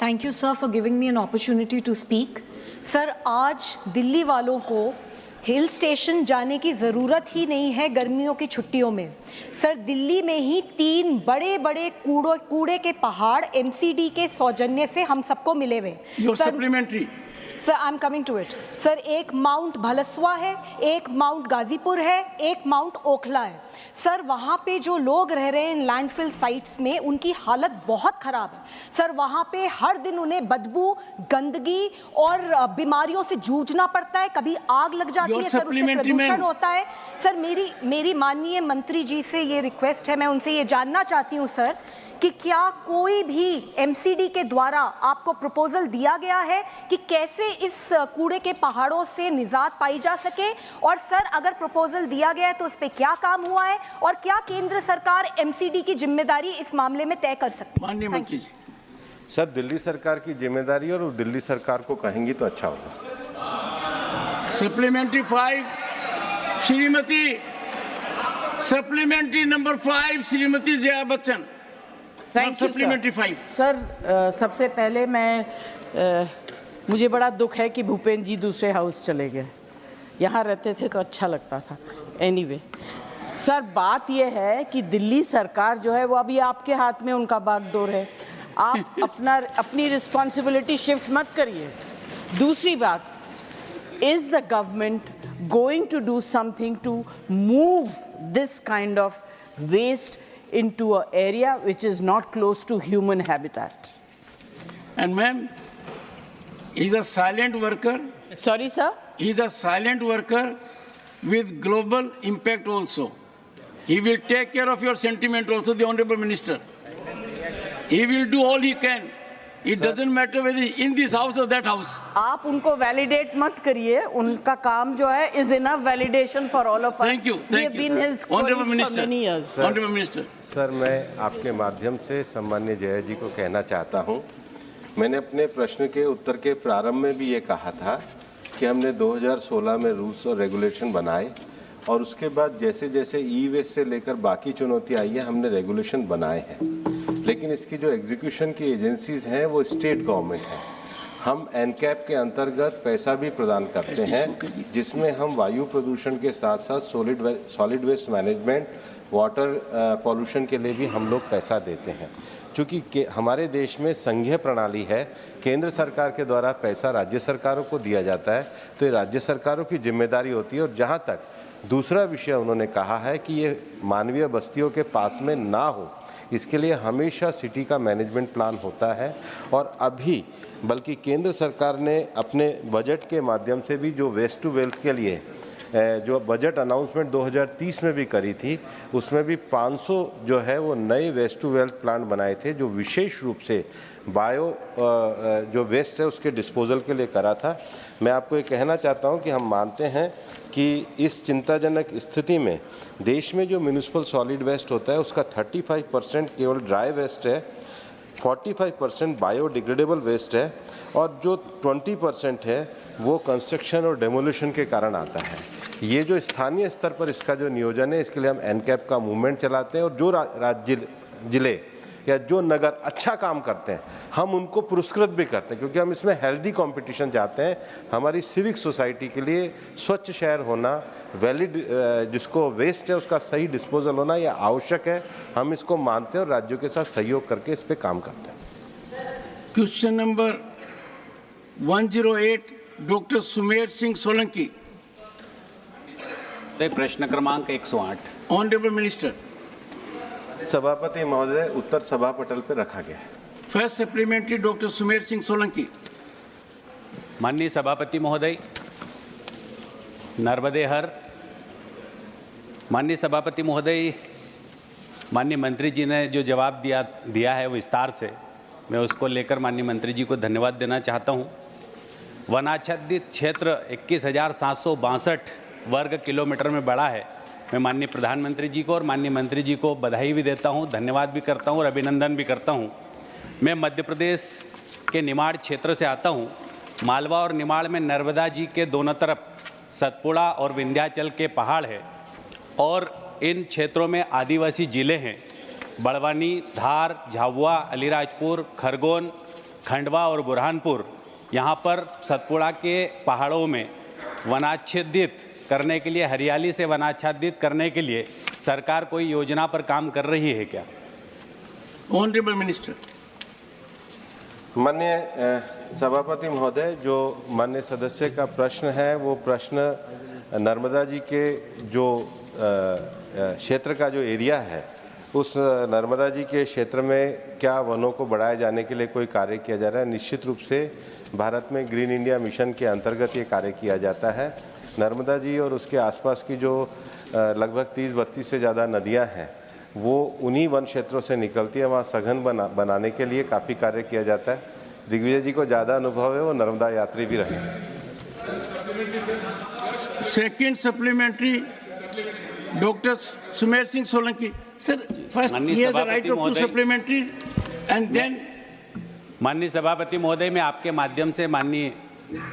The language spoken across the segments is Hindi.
Thank you, sir, for giving me an opportunity to speak. Sir, आज दिल्ली वालों को हिल स्टेशन जाने की ज़रूरत ही नहीं है गर्मियों की छुट्टियों में। सर, दिल्ली में ही 3 बड़े बड़े कूड़े के पहाड़ एमसीडी के सौजन्य से हम सबको मिले हुए। Supplementary sir, I am coming to it. Sir, एक माउंट भलसवा है, एक माउंट गाजीपुर है, एक माउंट ओखला है। सर, वहाँ पे जो लोग रह रहे हैं लैंडफिल साइट्स में, उनकी हालत बहुत ख़राब है। सर, वहाँ पे हर दिन उन्हें बदबू, गंदगी और बीमारियों से जूझना पड़ता है। कभी आग लग जाती है सर, उससे प्रदूषण होता है। सर, मेरी माननीय मंत्री जी से ये रिक्वेस्ट है, मैं उनसे ये जानना चाहती हूँ सर कि क्या कोई भी एमसीडी के द्वारा आपको प्रपोजल दिया गया है कि कैसे इस कूड़े के पहाड़ों से निजात पाई जा सके, और सर अगर प्रपोजल दिया गया है तो उस पर क्या काम हुआ है, और क्या केंद्र सरकार एमसीडी की जिम्मेदारी इस मामले में तय कर सकती है? माननीय मंत्री जी। सर, दिल्ली सरकार की जिम्मेदारी और दिल्ली सरकार को कहेंगी तो अच्छा होगा। Supplementary 5 Shrimati, supplementary number 5 Shrimati Jaya Bachchan. Thank you sir. सबसे पहले मुझे बड़ा दुख है कि भूपेंद्र जी दूसरे हाउस चले गए। यहाँ रहते थे तो अच्छा लगता था। एनीवे सर, बात यह है कि दिल्ली सरकार जो है वो अभी आपके हाथ में उनका बागडोर है। आप अपनी रिस्पॉन्सिबिलिटी शिफ्ट मत करिए। दूसरी बात, is the government going to do something to move this kind of waste into an area which is not close to human habitat? And ma'am, he's a silent worker. Sorry, sir? He's a silent worker with global impact also. He will take care of your sentiment also, the Honorable Minister. He will do all he can. It doesn't matter whether in this house or that house. आप उनको validate मत करिए। उनका काम जो है is enough validation for all of us. Thank you. We have been his colleagues for many years. Honorable Minister. Sir, मैं आपके माध्यम से सम्मान्य जया जी को कहना चाहता हूं, मैंने अपने प्रश्न के उत्तर के प्रारंभ में भी ये कहा था कि हमने 2016 में रूल्स और रेगुलेशन बनाए, और उसके बाद जैसे जैसे ई वेस्ट से लेकर बाकी चुनौती आई है हमने रेगुलेशन बनाए हैं, लेकिन इसकी जो एग्जीक्यूशन की एजेंसीज हैं वो स्टेट गवर्नमेंट है। हम एनकैप के अंतर्गत पैसा भी प्रदान करते हैं, जिसमें हम वायु प्रदूषण के साथ साथ solid waste management, water pollution के लिए भी हम लोग पैसा देते हैं। चूँकि हमारे देश में संघीय प्रणाली है, केंद्र सरकार के द्वारा पैसा राज्य सरकारों को दिया जाता है, तो ये राज्य सरकारों की जिम्मेदारी होती है। और जहाँ तक दूसरा विषय उन्होंने कहा है कि ये मानवीय बस्तियों के पास में ना हो, इसके लिए हमेशा सिटी का मैनेजमेंट प्लान होता है। और अभी बल्कि केंद्र सरकार ने अपने बजट के माध्यम से भी जो वेस्ट टू वेल्थ के लिए जो बजट अनाउंसमेंट 2030 में भी करी थी, उसमें भी 500 जो है वो नए वेस्ट टू वेल्थ प्लांट बनाए थे, जो विशेष रूप से जो वेस्ट है उसके डिस्पोजल के लिए करा था। मैं आपको ये कहना चाहता हूँ कि हम मानते हैं कि इस चिंताजनक स्थिति में देश में जो म्यूनिसिपल सॉलिड वेस्ट होता है उसका 35% केवल ड्राई वेस्ट है, 45% बायोडिग्रेडेबल वेस्ट है, और जो 20% है वो कंस्ट्रक्शन और डेमोलिशन के कारण आता है। ये जो स्थानीय स्तर पर इसका जो नियोजन है, इसके लिए हम एनकैप का मूवमेंट चलाते हैं, और जो राज्य जिले या जो नगर अच्छा काम करते हैं हम उनको पुरस्कृत भी करते हैं, क्योंकि हम इसमें हेल्दी कंपटीशन चाहते हैं। हमारी सिविक सोसाइटी के लिए स्वच्छ शहर होना, वैलिड जिसको वेस्ट है उसका सही डिस्पोजल होना यह आवश्यक है। हम इसको मानते हैं और राज्यों के साथ सहयोग करके इस पर काम करते हैं। Question number 108 doctor Sumer Singh Solanki. प्रश्न क्रमांक 108। Honourable minister. सभापति महोदय, उत्तर सभा पटल पर रखा गया है। First supplementary doctor Sumer Singh Solanki. माननीय सभापति महोदय, नर्मदे हर। माननीय सभापति महोदय, माननीय मंत्री जी ने जो जवाब दिया है विस्तार से, मैं उसको लेकर माननीय मंत्री जी को धन्यवाद देना चाहता हूँ। वनाच्छादित क्षेत्र 21,762 वर्ग किलोमीटर में बढ़ा है। मैं माननीय प्रधानमंत्री जी को और माननीय मंत्री जी को बधाई भी देता हूं, धन्यवाद भी करता हूं और अभिनंदन भी करता हूं। मैं मध्य प्रदेश के निमाड़ क्षेत्र से आता हूं। मालवा और निमाड़ में नर्मदा जी के दोनों तरफ सतपुड़ा और विंध्याचल के पहाड़ है, और इन क्षेत्रों में आदिवासी जिले हैं। बड़वानी, धार, झाबुआ, अलीराजपुर, खरगोन, खंडवा और बुरहानपुर, यहाँ पर सतपुड़ा के पहाड़ों में वनाच्छेदित करने के लिए, हरियाली से वनाच्छादित करने के लिए सरकार कोई योजना पर काम कर रही है क्या? Honourable minister. माननीय सभापति महोदय, जो माननीय सदस्य का प्रश्न है वो प्रश्न नर्मदा जी के जो क्षेत्र का जो एरिया है, उस नर्मदा जी के क्षेत्र में क्या वनों को बढ़ाए जाने के लिए कोई कार्य किया जा रहा है। निश्चित रूप से भारत में ग्रीन इंडिया मिशन के अंतर्गत ये कार्य किया जाता है। नर्मदा जी और उसके आसपास की जो लगभग 30-32 से ज़्यादा नदियां हैं, वो उन्हीं वन क्षेत्रों से निकलती है। वहाँ सघन बनाने के लिए काफ़ी कार्य किया जाता है। दिग्विजय जी को ज़्यादा अनुभव है, वो नर्मदा यात्री भी रहे हैं। Second supplementary doctor Sumer Singh Solanki. Sir, first ही has the right of 2 supplementaries and then. माननीय सभापति महोदय, मैं आपके माध्यम से माननीय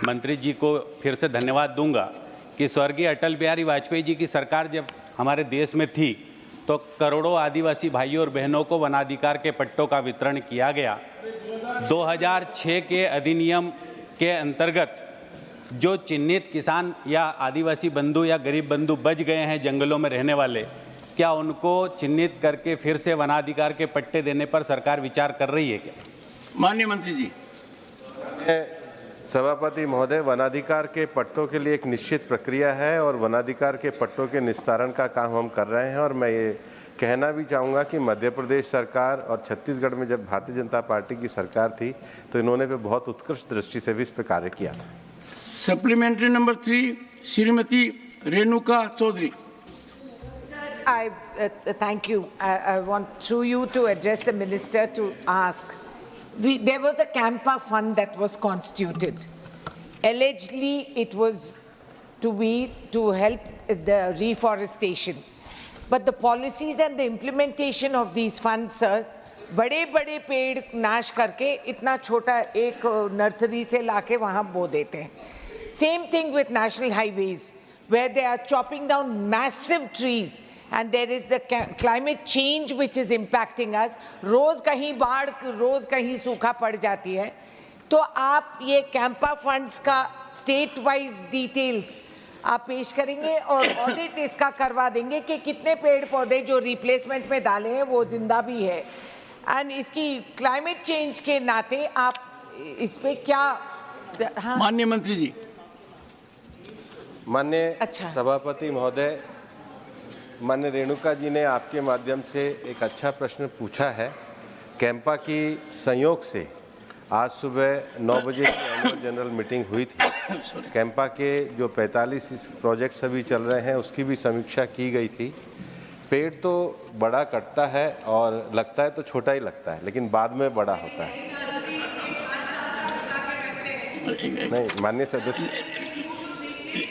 मंत्री जी को फिर से धन्यवाद दूंगा कि स्वर्गीय अटल बिहारी वाजपेयी जी की सरकार जब हमारे देश में थी तो करोड़ों आदिवासी भाइयों और बहनों को वनाधिकार के पट्टों का वितरण किया गया। 2006 के अधिनियम के अंतर्गत जो चिन्हित किसान या आदिवासी बंधु या गरीब बंधु बच गए हैं जंगलों में रहने वाले, क्या उनको चिन्हित करके फिर से वनाधिकार के पट्टे देने पर सरकार विचार कर रही है क्या? माननीय मंत्री जी। सभापति महोदय, वनाधिकार के पट्टों के लिए एक निश्चित प्रक्रिया है और वनाधिकार के पट्टों के निस्तारण का काम हम कर रहे हैं। और मैं ये कहना भी चाहूँगा कि मध्य प्रदेश सरकार और छत्तीसगढ़ में जब भारतीय जनता पार्टी की सरकार थी तो इन्होंने भी बहुत उत्कृष्ट दृष्टि से भी इस पर कार्य किया था। Supplementary number 3, Shrimati Renuka Chaudhary. I thank you. I want through you to address the minister to ask. There was a Campa fund that was constituted. Allegedly, it was to help the reforestation. But the policies and the implementation of these funds, sir, बड़े-बड़े पेड़ नाश करके इतना छोटा एक नर्सरी से लाके वहाँ बो देते हैं. Same thing with national highways, where they are chopping down massive trees. And there is the climate change which is impacting us. रोज कहीं बाढ़, रोज कहीं सूखा पड़ जाती है. तो आप ये कैंपा फंड्स का स्टेट वाइज डिटेल्स आप पेश करेंगे और ऑडिट इसका करवा देंगे कि कितने पेड़ पौधे जो रिप्लेसमेंट में डाले हैं वो जिंदा भी है. एंड इसकी क्लाइमेट चेंज के नाते आप इस पे क्या? हाँ? माननीय मंत्री जी। माननीय सभापति महोदय, माननीय रेणुका जी ने आपके माध्यम से एक अच्छा प्रश्न पूछा है। कैंपा की संयोग से आज सुबह 9 बजे की एनुअल जनरल मीटिंग हुई थी। कैंपा के जो 45 प्रोजेक्ट सभी चल रहे हैं उसकी भी समीक्षा की गई थी। पेड़ तो बड़ा कटता है और लगता है तो छोटा ही लगता है, लेकिन बाद में बड़ा होता है। नहीं, माननीय सदस्य,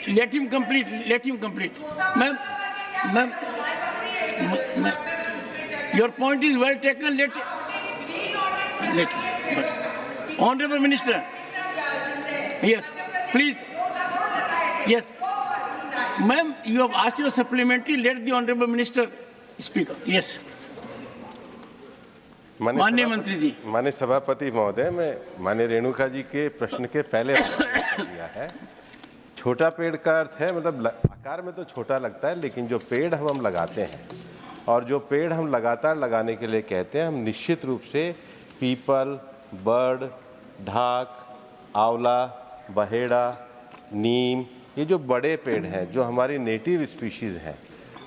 Let him complete. Ma'am, your point is well taken. Let Honorable Minister. Yes, please. Yes. Ma'am, you have asked your supplementary. Let the Honorable Minister speak. Yes. माननीय मंत्री जी। माननीय सभापति महोदय, मैं माननीय रेणुका जी के प्रश्न के पहले दिया है। छोटा पेड़ का अर्थ है मतलब आकार में तो छोटा लगता है, लेकिन जो पेड़ हम लगाते हैं और जो पेड़ हम लगातार लगाने के लिए कहते हैं, हम निश्चित रूप से पीपल, बर्ड, ढाक, आंवला, बहेड़ा, नीम, ये जो बड़े पेड़ हैं जो हमारी नेटिव स्पीशीज़ हैं।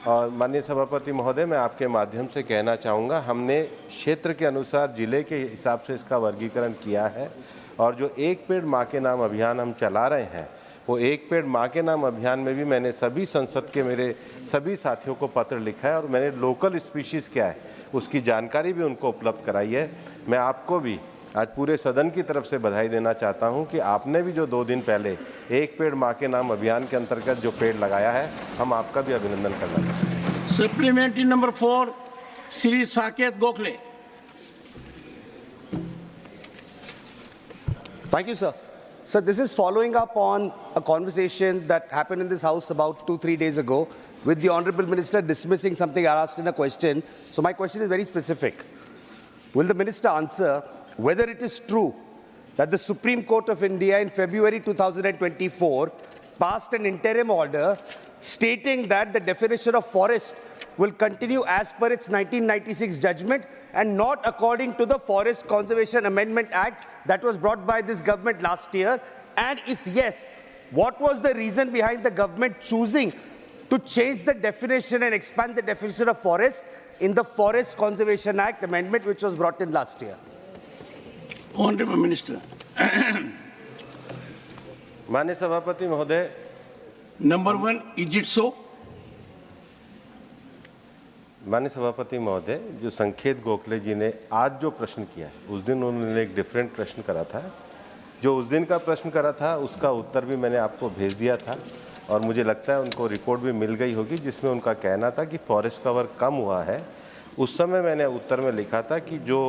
और माननीय सभापति महोदय, मैं आपके माध्यम से कहना चाहूँगा, हमने क्षेत्र के अनुसार जिले के हिसाब से इसका वर्गीकरण किया है। और जो एक पेड़ माँ के नाम अभियान हम चला रहे हैं, वो एक पेड़ माँ के नाम अभियान में भी मैंने सभी संसद के मेरे सभी साथियों को पत्र लिखा है और मैंने लोकल स्पीशीज़ क्या है उसकी जानकारी भी उनको उपलब्ध कराई है। मैं आपको भी आज पूरे सदन की तरफ से बधाई देना चाहता हूं कि आपने भी जो 2 दिन पहले एक पेड़ माँ के नाम अभियान के अंतर्गत जो पेड़ लगाया है, हम आपका भी अभिनंदन करना चाहते हैं। Supplementary number 4, Shri Saket Gokhale. Thank you, sir. Sir, this is following up on a conversation that happened in this House about 2-3 days ago with the Honorable Minister dismissing something I asked in a question. So my question is very specific. Will the Minister answer whether it is true that the Supreme Court of India in February 2024 passed an interim order stating that the definition of forest will continue as per its 1996 judgment and not according to the Forest Conservation Amendment Act that was brought by this government last year? And if yes, what was the reason behind the government choosing to change the definition and expand the definition of forest in the Forest Conservation Act amendment which was brought in last year? Honorable Minister. माननीय सभापति महोदय, Number one, is it so? माननीय सभापति महोदय, जो संकेत गोखले जी ने आज जो प्रश्न किया है, उस दिन उन्होंने एक डिफरेंट प्रश्न करा था। जो उस दिन का प्रश्न करा था उसका उत्तर भी मैंने आपको भेज दिया था और मुझे लगता है उनको रिपोर्ट भी मिल गई होगी जिसमें उनका कहना था कि फॉरेस्ट कवर कम हुआ है। उस समय मैंने उत्तर में लिखा था कि जो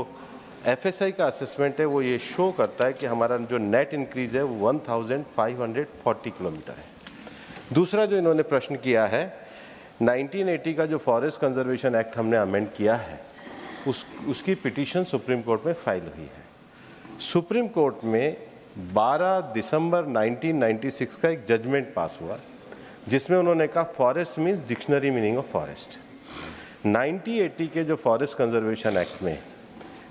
एफएसआई का असेसमेंट है वो ये शो करता है कि हमारा जो नेट इंक्रीज है वो 1540 किलोमीटर है। दूसरा जो इन्होंने प्रश्न किया है, 1980 का जो फॉरेस्ट कंजर्वेशन एक्ट हमने अमेंड किया है उसकी पिटीशन सुप्रीम कोर्ट में फाइल हुई है। सुप्रीम कोर्ट में 12 दिसंबर 1996 का एक जजमेंट पास हुआ जिसमें उन्होंने कहा forest means dictionary meaning of forest. 1980 के जो फॉरेस्ट कंजर्वेशन एक्ट में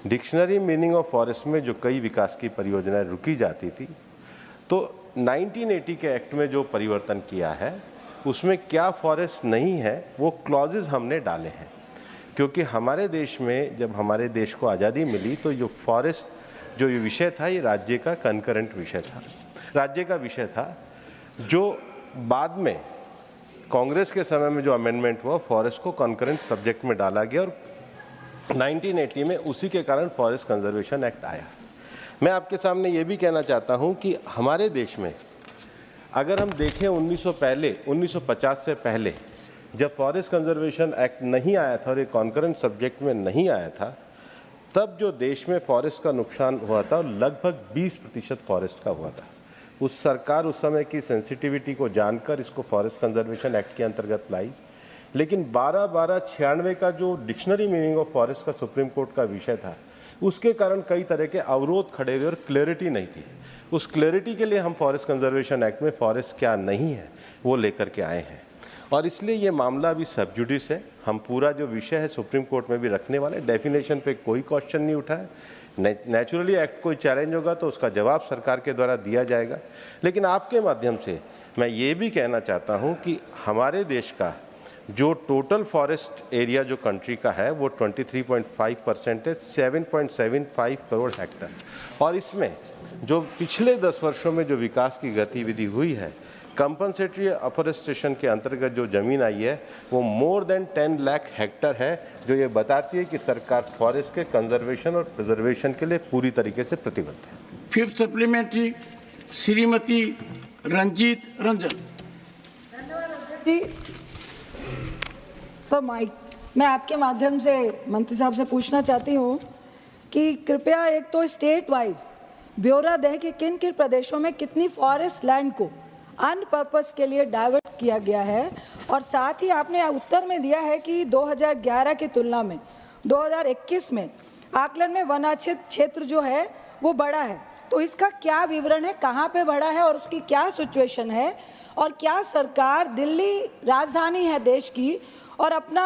डिक्शनरी मीनिंग ऑफ फॉरेस्ट में जो कई विकास की परियोजनाएं रुकी जाती थी, तो 1980 के एक्ट में जो परिवर्तन किया है उसमें क्या फॉरेस्ट नहीं है वो क्लॉजेज हमने डाले हैं, क्योंकि हमारे देश में जब हमारे देश को आज़ादी मिली तो जो फॉरेस्ट जो ये विषय था ये राज्य का कंकरेंट विषय था, राज्य का विषय था। जो बाद में कांग्रेस के समय में जो अमेंडमेंट हुआ फॉरेस्ट को कंकरेंट सब्जेक्ट में डाला गया और 1980 में उसी के कारण फॉरेस्ट कंजर्वेशन एक्ट आया। मैं आपके सामने ये भी कहना चाहता हूँ कि हमारे देश में अगर हम देखें 1950 से पहले जब फॉरेस्ट कंजर्वेशन एक्ट नहीं आया था और ये कॉन्करेंट सब्जेक्ट में नहीं आया था, तब जो देश में फॉरेस्ट का नुकसान हुआ था लगभग 20% फॉरेस्ट का हुआ था। उस सरकार उस समय की सेंसिटिविटी को जानकर इसको फॉरेस्ट कंजर्वेशन एक्ट के अंतर्गत लाई, लेकिन 12/12/96 का जो डिक्शनरी मीनिंग ऑफ फॉरेस्ट का सुप्रीम कोर्ट का विषय था उसके कारण कई तरह के अवरोध खड़े हुए और क्लैरिटी नहीं थी। उस क्लैरिटी के लिए हम फॉरेस्ट कंजर्वेशन एक्ट में फॉरेस्ट क्या नहीं है वो लेकर के आए हैं और इसलिए ये मामला अभी सब जुडिस है। हम पूरा जो विषय है सुप्रीम कोर्ट में भी रखने वाले, डेफिनेशन पे कोई क्वेश्चन नहीं उठा है। नेचुरली एक्ट कोई चैलेंज होगा तो उसका जवाब सरकार के द्वारा दिया जाएगा, लेकिन आपके माध्यम से मैं ये भी कहना चाहता हूँ कि हमारे देश का जो टोटल फॉरेस्ट एरिया जो कंट्री का है वो 23.5% है, 7.75 करोड़ हेक्टर, और इसमें जो पिछले 10 वर्षों में जो विकास की गतिविधि हुई है कंपनसेटरी अफॉरेस्टेशन के अंतर्गत जो जमीन आई है वो मोर देन 10 लाख हेक्टर है, जो ये बताती है कि सरकार फॉरेस्ट के कंजर्वेशन और प्रिजर्वेशन के लिए पूरी तरीके से प्रतिबद्ध है। Fifth supplementary, Shrimati Ranjeet Ranjan. जी सर, मैं आपके माध्यम से मंत्री साहब से पूछना चाहती हूँ कि कृपया एक तो स्टेट वाइज ब्यौरा दें कि किन किन प्रदेशों में कितनी फॉरेस्ट लैंड को अन पर्पस के लिए डाइवर्ट किया गया है, और साथ ही आपने उत्तर में दिया है कि 2011 की तुलना में 2021 में आकलन में वनाच्छेद क्षेत्र जो है वो बढ़ा है, तो इसका क्या विवरण है, कहाँ पे बढ़ा है और उसकी क्या सिचुएशन है, और क्या सरकार, दिल्ली राजधानी है देश की और अपना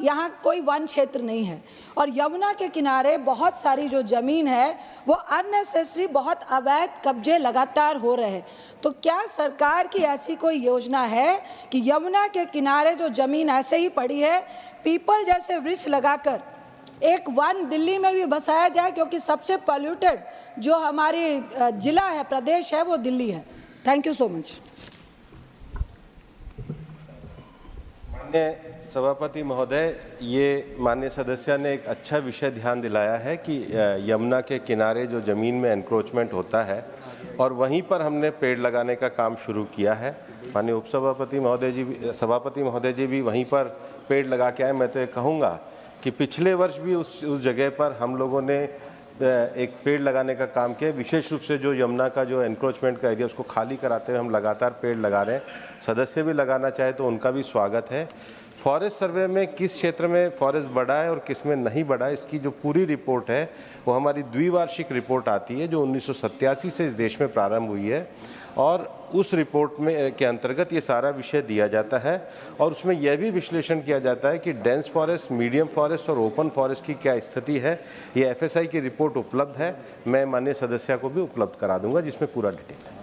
यहाँ कोई वन क्षेत्र नहीं है और यमुना के किनारे बहुत सारी जो ज़मीन है वो अननेसेसरी बहुत अवैध कब्जे लगातार हो रहे हैं, तो क्या सरकार की ऐसी कोई योजना है कि यमुना के किनारे जो ज़मीन ऐसे ही पड़ी है पीपल जैसे वृक्ष लगाकर एक वन दिल्ली में भी बसाया जाए, क्योंकि सबसे पॉल्यूटेड जो हमारी जिला है, प्रदेश है, वो दिल्ली है। Thank you so much. माननीय सभापति महोदय, ये माननीय सदस्य ने एक अच्छा विषय ध्यान दिलाया है कि यमुना के किनारे जो ज़मीन में एनक्रोचमेंट होता है और वहीं पर हमने पेड़ लगाने का काम शुरू किया है। माननीय उपसभापति महोदय जी, सभापति महोदय जी भी वहीं पर पेड़ लगा के आए। मैं तो ये कहूँगा कि पिछले वर्ष भी उस जगह पर हम लोगों ने एक पेड़ लगाने का काम किया, विशेष रूप से जो यमुना का जो एनक्रोचमेंट का एरिया उसको खाली कराते हुए हम लगातार पेड़ लगा रहे हैं। सदस्य भी लगाना चाहे तो उनका भी स्वागत है। फॉरेस्ट सर्वे में किस क्षेत्र में फॉरेस्ट बढ़ा है और किस में नहीं बढ़ा है, इसकी जो पूरी रिपोर्ट है वो हमारी द्विवार्षिक रिपोर्ट आती है जो 1987 से इस देश में प्रारंभ हुई है, और उस रिपोर्ट में के अंतर्गत ये सारा विषय दिया जाता है और उसमें यह भी विश्लेषण किया जाता है कि डेंस फॉरेस्ट, मीडियम फॉरेस्ट और ओपन फॉरेस्ट की क्या स्थिति है। ये FSI की रिपोर्ट उपलब्ध है, मैं माननीय सदस्य को भी उपलब्ध करा दूंगा जिसमें पूरा डिटेल है।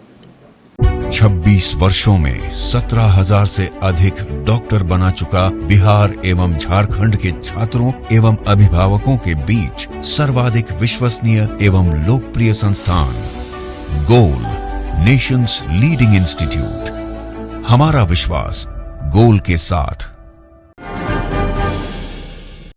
26 वर्षों में 17,000 से अधिक डॉक्टर बना चुका बिहार एवं झारखंड के छात्रों एवं अभिभावकों के बीच सर्वाधिक विश्वसनीय एवं लोकप्रिय संस्थान गोल, नेशंस लीडिंग इंस्टीट्यूट। हमारा विश्वास गोल के साथ।